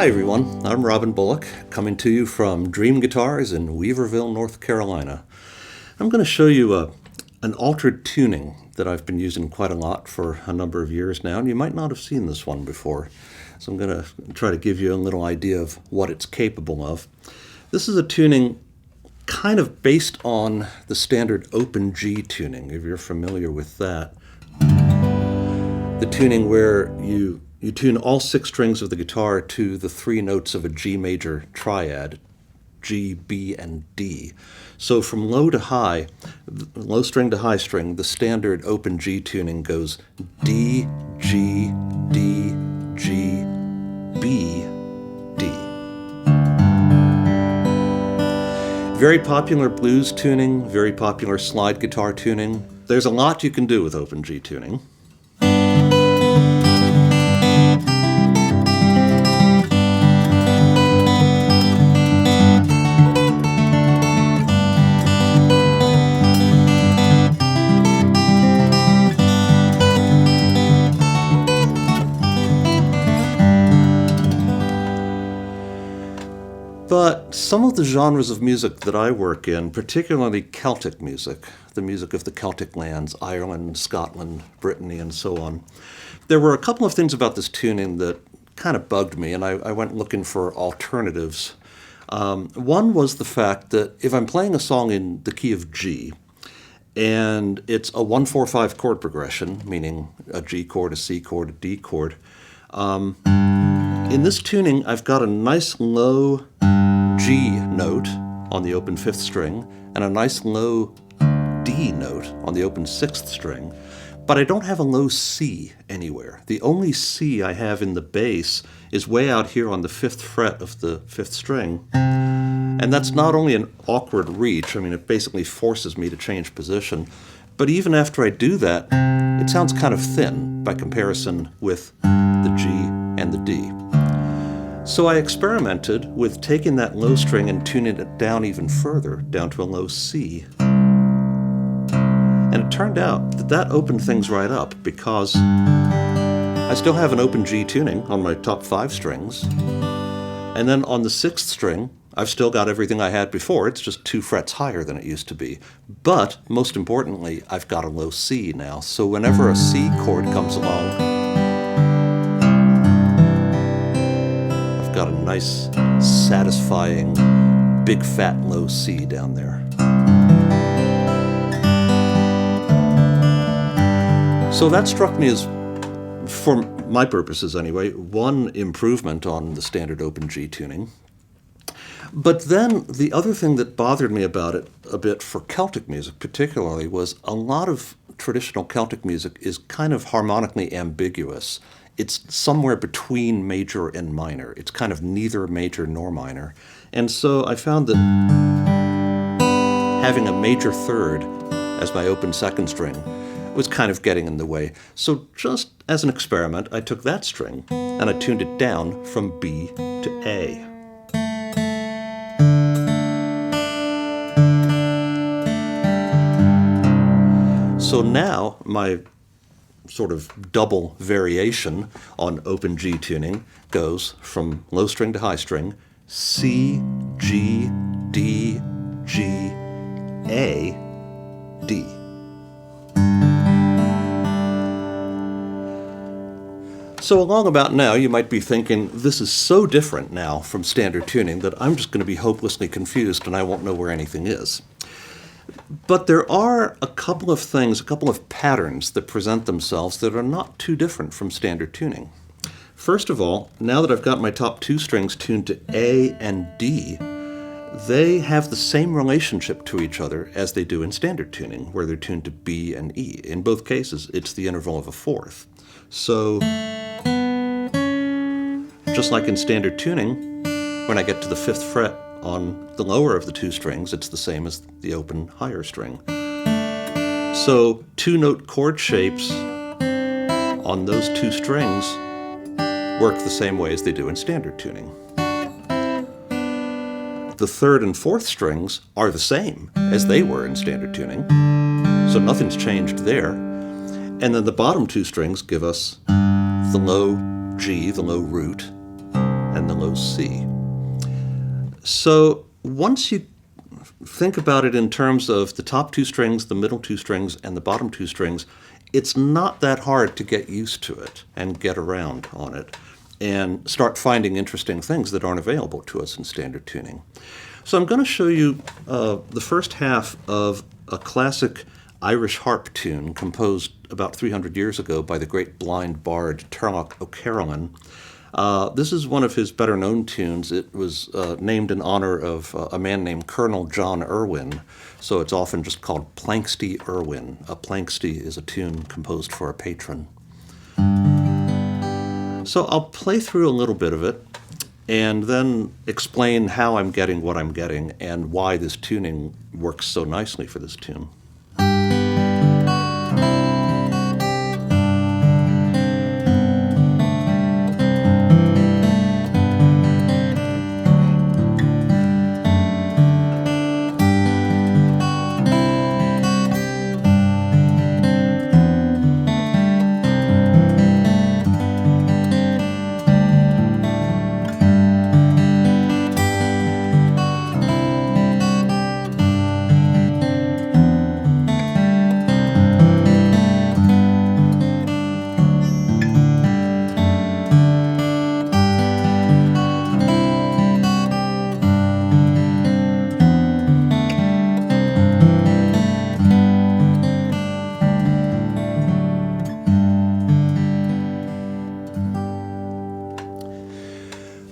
Hi everyone, I'm Robin Bullock, coming to you from Dream Guitars in Weaverville, North Carolina. I'm going to show you an altered tuning that I've been using quite a lot for a number of years now, and you might not have seen this one before. So I'm going to try to give you a little idea of what it's capable of. This is a tuning kind of based on the standard open G tuning, if you're familiar with that. The tuning where you tune all 6 strings of the guitar to the 3 notes of a G major triad, G, B, and D. So from low to high, low string to high string, the standard open G tuning goes D, G, D, G, B, D. Very popular blues tuning, very popular slide guitar tuning. There's a lot you can do with open G tuning. But some of the genres of music that I work in, particularly Celtic music, the music of the Celtic lands, Ireland, Scotland, Brittany, and so on, there were a couple of things about this tuning that kind of bugged me, and I went looking for alternatives. One was the fact that if I'm playing a song in the key of G, and it's a 1-4-5 chord progression, meaning a G chord, a C chord, a D chord, in this tuning, I've got a nice low G note on the open 5th string and a nice low D note on the open 6th string, but I don't have a low C anywhere. The only C I have in the bass is way out here on the 5th fret of the 5th string, and that's not only an awkward reach, I mean it basically forces me to change position, but even after I do that, it sounds kind of thin by comparison with the G and the D. So I experimented with taking that low string and tuning it down even further, down to a low C. And it turned out that that opened things right up, because I still have an open G tuning on my top 5 strings. And then on the 6th string, I've still got everything I had before. It's just 2 frets higher than it used to be. But most importantly, I've got a low C now. So whenever a C chord comes along, got a nice, satisfying, big fat low C down there. So that struck me as, for my purposes anyway, one improvement on the standard open G tuning. But then the other thing that bothered me about it a bit for Celtic music particularly was a lot of traditional Celtic music is kind of harmonically ambiguous. It's somewhere between major and minor. It's kind of neither major nor minor. And so I found that having a major 3rd as my open 2nd string was kind of getting in the way. So just as an experiment, I took that string and I tuned it down from B to A. So now my sort of double variation on open G tuning goes from low string to high string, C, G, D, G, A, D. So along about now, you might be thinking, this is so different now from standard tuning that I'm just going to be hopelessly confused and I won't know where anything is. But there are a couple of things, a couple of patterns that present themselves that are not too different from standard tuning. First of all, now that I've got my top 2 strings tuned to A and D, they have the same relationship to each other as they do in standard tuning, where they're tuned to B and E. In both cases, it's the interval of a 4th. So, just like in standard tuning, when I get to the 5th fret on the lower of the 2 strings, it's the same as the open higher string. So 2-note chord shapes on those 2 strings work the same way as they do in standard tuning. The 3rd and 4th strings are the same as they were in standard tuning, so nothing's changed there. And then the bottom 2 strings give us the low G, the low root, and the low C. So once you think about it in terms of the top two strings, the middle two strings, and the bottom two strings, it's not that hard to get used to it and get around on it and start finding interesting things that aren't available to us in standard tuning. So I'm going to show you the first half of a classic Irish harp tune composed about 300 years ago by the great blind bard Turlough O'Carolan. This is one of his better-known tunes. It was named in honor of a man named Colonel John Irwin, so it's often just called Planxty Irwin. A Planxty is a tune composed for a patron. So I'll play through a little bit of it and then explain how I'm getting what I'm getting and why this tuning works so nicely for this tune.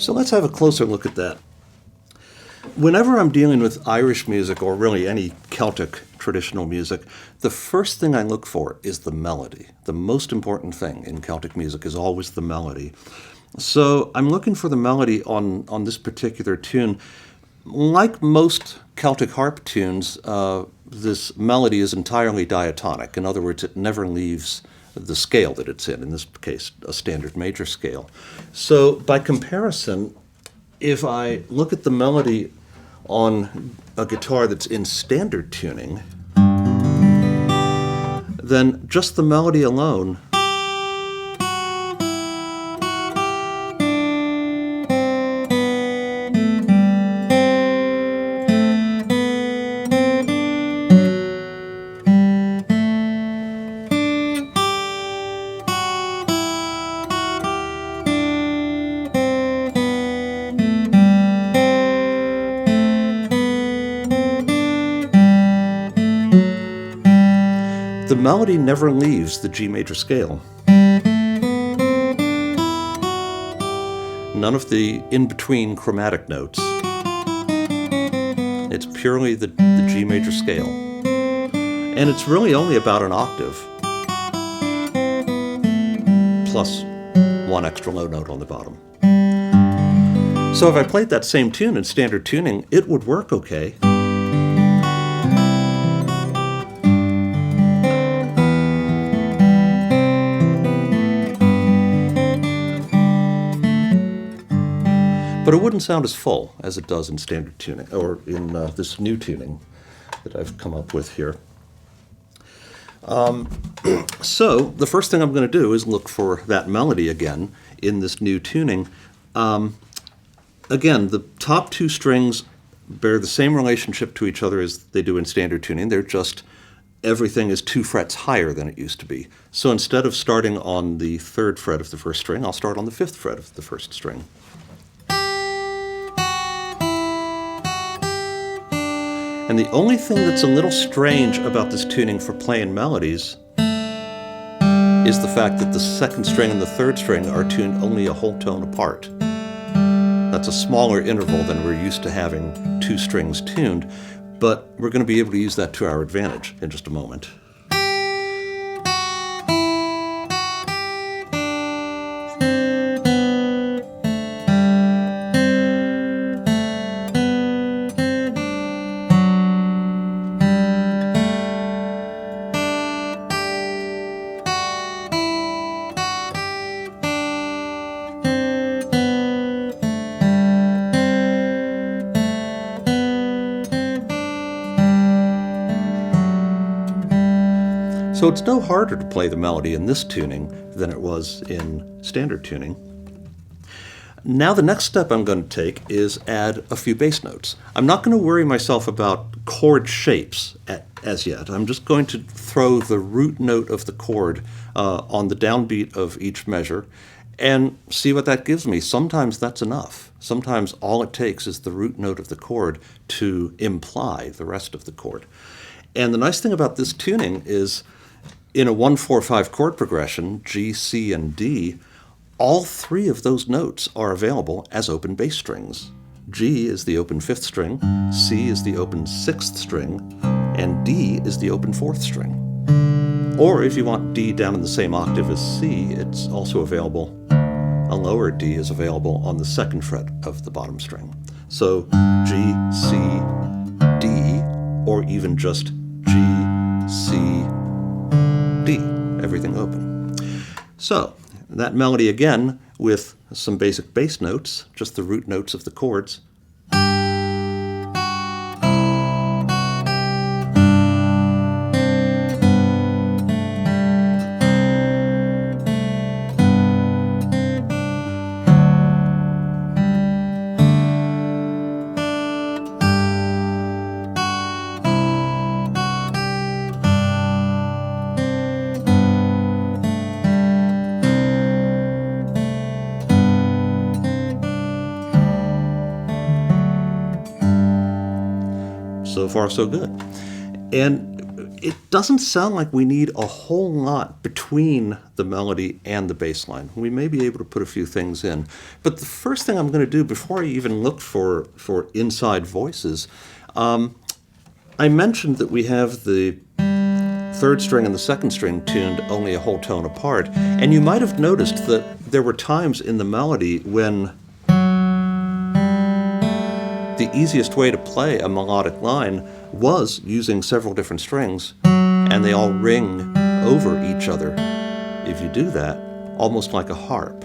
So let's have a closer look at that. Whenever I'm dealing with Irish music, or really any Celtic traditional music, the first thing I look for is the melody. The most important thing in Celtic music is always the melody. So I'm looking for the melody on this particular tune. Like most Celtic harp tunes, this melody is entirely diatonic. In other words, it never leaves the scale that it's in this case, a standard major scale. So by comparison, if I look at the melody on a guitar that's in standard tuning, then just the melody alone the melody never leaves the G major scale. None of the in-between chromatic notes. It's purely the G major scale. And it's really only about an octave, plus one extra low note on the bottom. So if I played that same tune in standard tuning, it would work okay. But it wouldn't sound as full as it does in standard tuning, or in this new tuning that I've come up with here. So the first thing I'm going to do is look for that melody again in this new tuning. Again, the top two strings bear the same relationship to each other as they do in standard tuning. They're just, everything is 2 frets higher than it used to be. So instead of starting on the 3rd fret of the 1st string, I'll start on the 5th fret of the 1st string. And the only thing that's a little strange about this tuning for playing melodies is the fact that the 2nd string and the 3rd string are tuned only a whole tone apart. That's a smaller interval than we're used to having 2 strings tuned, but we're going to be able to use that to our advantage in just a moment. So it's no harder to play the melody in this tuning than it was in standard tuning. Now the next step I'm going to take is add a few bass notes. I'm not going to worry myself about chord shapes as yet. I'm just going to throw the root note of the chord on the downbeat of each measure and see what that gives me. Sometimes that's enough. Sometimes all it takes is the root note of the chord to imply the rest of the chord. And the nice thing about this tuning is in a 1-4-5 chord progression, G, C, and D, all three of those notes are available as open bass strings. G is the open 5th string, C is the open 6th string, and D is the open 4th string. Or if you want D down in the same octave as C, it's also available. A lower D is available on the 2nd fret of the bottom string. So G, C, D, or even just G, C, D, everything open. So that melody again with some basic bass notes, just the root notes of the chords. So far, so good. And it doesn't sound like we need a whole lot between the melody and the bass line. We may be able to put a few things in. But the first thing I'm going to do, before I even look for inside voices, I mentioned that we have the 3rd string and the 2nd string tuned only a whole tone apart. And you might have noticed that there were times in the melody when the easiest way to play a melodic line was using several different strings, and they all ring over each other if you do that, almost like a harp.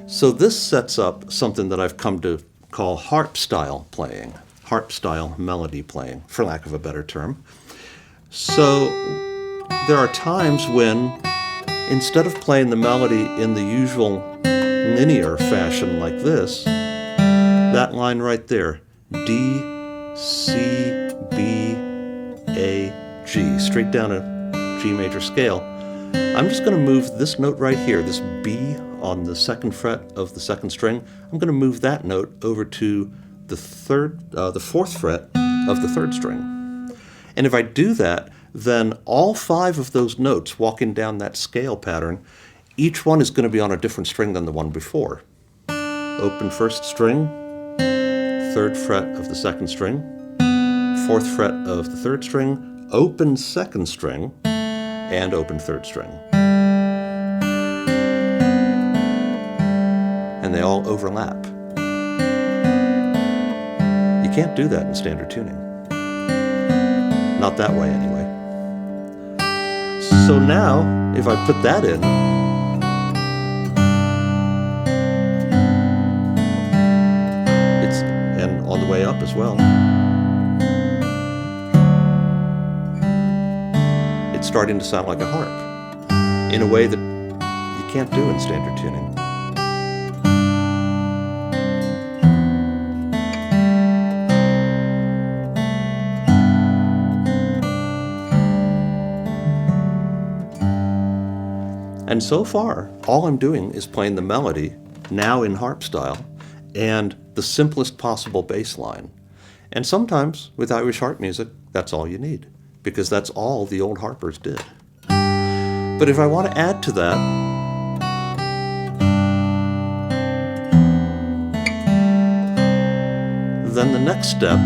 So this sets up something that I've come to call harp-style playing, harp-style melody playing, for lack of a better term. So there are times when, instead of playing the melody in the usual linear fashion like this, that line right there, D, C, B, A, G, straight down a G major scale. I'm just going to move this note right here, this B on the 2nd fret of the 2nd string. I'm going to move that note over to the 4th fret of the 3rd string. And if I do that, then all 5 of those notes walking down that scale pattern, each one is going to be on a different string than the one before. Open 1st string, 3rd fret of the 2nd string, 4th fret of the 3rd string, open 2nd string, and open 3rd string. And they all overlap. You can't do that in standard tuning. Not that way anyway. So now, if I put that in, on the way up as well, it's starting to sound like a harp in a way that you can't do in standard tuning. And so far, all I'm doing is playing the melody, now in harp style, and the simplest possible bass line. And sometimes, with Irish harp music, that's all you need, because that's all the old harpers did. But if I want to add to that, then the next step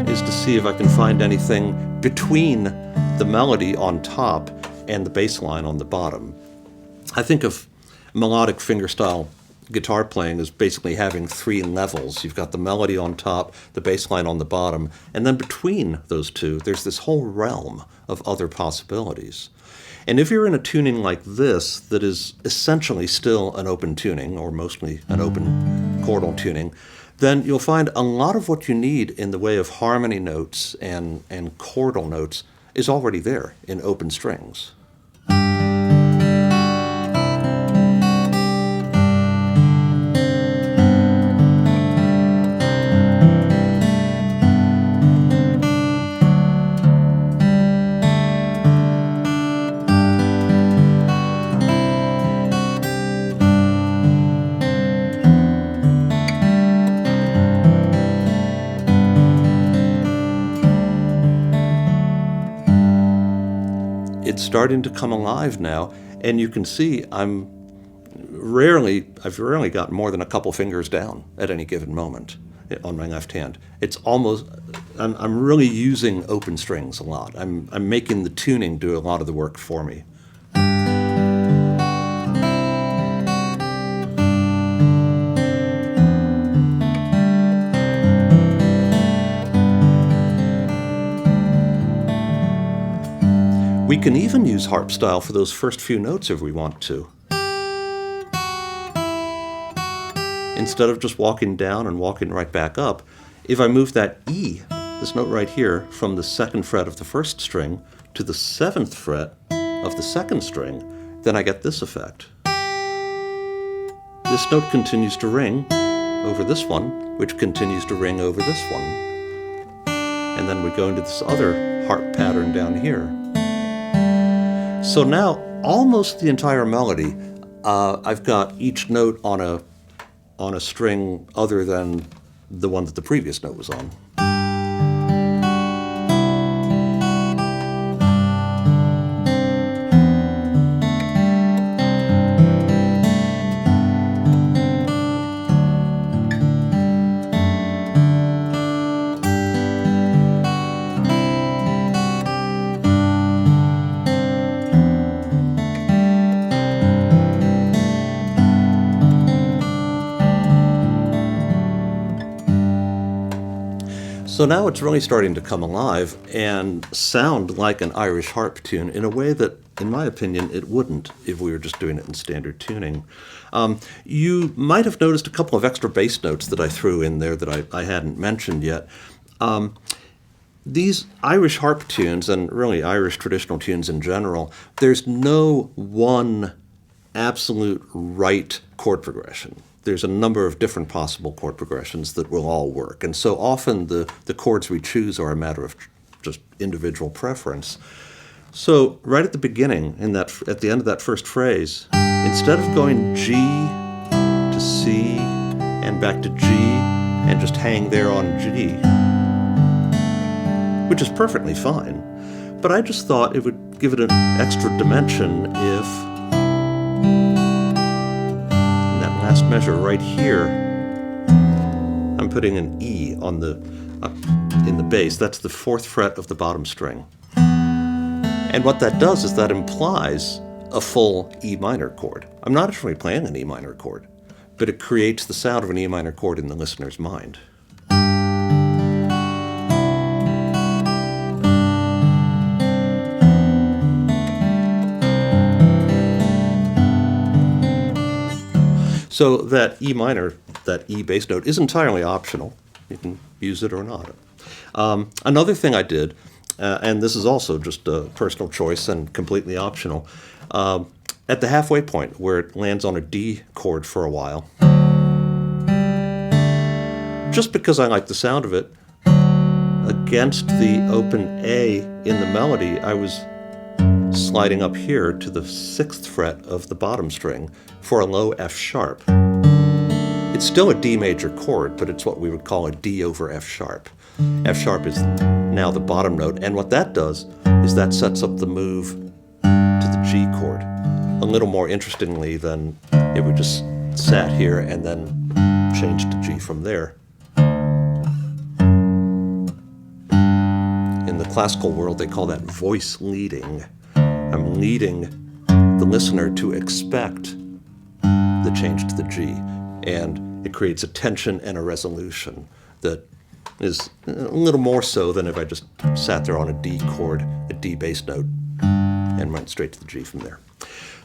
is to see if I can find anything between the melody on top and the bass line on the bottom. I think of melodic fingerstyle guitar playing as basically having 3 levels. You've got the melody on top, the bass line on the bottom, and then between those two, there's this whole realm of other possibilities. And if you're in a tuning like this, that is essentially still an open tuning, or mostly an open chordal tuning, then you'll find a lot of what you need in the way of harmony notes and chordal notes is already there in open strings. it's starting to come alive now, and you can see I've rarely gotten more than a couple fingers down at any given moment on my left hand. It's almost, I'm really using open strings a lot. I'm making the tuning do a lot of the work for me. We can even use harp-style for those first few notes if we want to. Instead of just walking down and walking right back up, if I move that E, this note right here, from the 2nd fret of the 1st string to the 7th fret of the 2nd string, then I get this effect. This note continues to ring over this one, which continues to ring over this one. And then we go into this other harp pattern down here. So now, almost the entire melody, I've got each note on a string other than the one that the previous note was on. So now it's really starting to come alive and sound like an Irish harp tune in a way that, in my opinion, it wouldn't if we were just doing it in standard tuning. You might have noticed a couple of extra bass notes that I threw in there that I hadn't mentioned yet. These Irish harp tunes, and really Irish traditional tunes in general, there's no one absolute right chord progression. There's a number of different possible chord progressions that will all work. And so often the chords we choose are a matter of just individual preference. So right at the beginning, at the end of that first phrase, instead of going G to C and back to G and just hang there on G, which is perfectly fine, but I just thought it would give it an extra dimension if last measure right here, I'm putting an E on in the bass. That's the 4th fret of the bottom string. And what that does is that implies a full E minor chord. I'm not actually playing an E minor chord, but it creates the sound of an E minor chord in the listener's mind. So that E minor, that E bass note, is entirely optional. You can use it or not. Another thing I did, and this is also just a personal choice and completely optional, at the halfway point where it lands on a D chord for a while, just because I like the sound of it, against the open A in the melody, I was sliding up here to the 6th fret of the bottom string for a low F sharp. It's still a D major chord, but it's what we would call a D over F sharp. F sharp is now the bottom note, and what that does is that sets up the move to the G chord a little more interestingly than it would just sat here and then change to G from there. In the classical world, they call that voice leading. I'm leading the listener to expect the change to the G, and it creates a tension and a resolution that is a little more so than if I just sat there on a D chord, a D bass note, and went straight to the G from there.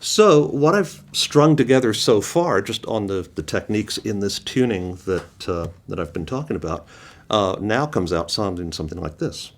So what I've strung together so far, just on the techniques in this tuning that I've been talking about, now comes out sounding something like this.